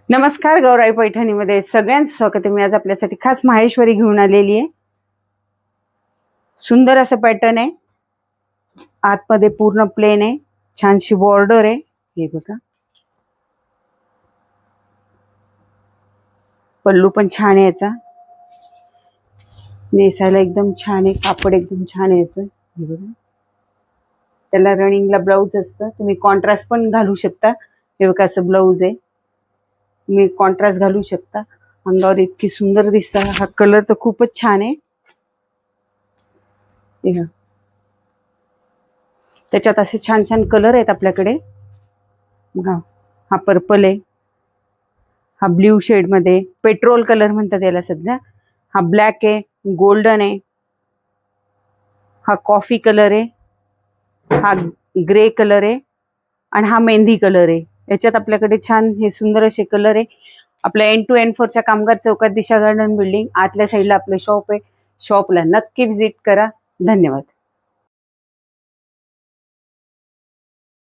नमस्कार, गौराई पैठणीमध्ये सगळ्यांचं स्वागत आहे। मी आज आपल्यासाठी खास माहेश्वरी घेऊन आलेली आहे। सुंदर असं पॅटर्न आहे, आतमध्ये पूर्ण प्लेन आहे, छानशी बॉर्डर आहे। हे बघा, पल्लू पण छान आहे याचा, नेसायला एकदम छान आहे, कापड एकदम छान आहे याचं। हे बघा, त्याला रनिंगला ब्लाउज असतं, तुम्ही कॉन्ट्रास्ट पण घालू शकता। हे बघा, असं ब्लाउज आहे, तुम्ही कॉन्ट्रास्ट घालू शकता। अंगावर इतकी सुंदर दिसतं। हा कलर तर खूपच छान आहे। त्याच्यात असे छान छान कलर आहेत आपल्याकडे। बघा, हा पर्पल आहे, हा ब्ल्यू शेड मध्ये, पेट्रोल कलर म्हणतात याला सध्या। हा ब्लॅक आहे, गोल्डन आहे, हा कॉफी कलर आहे, हा ग्रे कलर आहे आणि हा मेहंदी कलर आहे। याच्यात आपल्याकडे छान हे सुंदर असे कलर आहे। आपल्या N2 N4 च्या कामगार चौकात दिशा गार्डन बिल्डिंग आतल्या साईडला आपलं शॉप आहे। शॉपला नक्की व्हिजिट करा। धन्यवाद।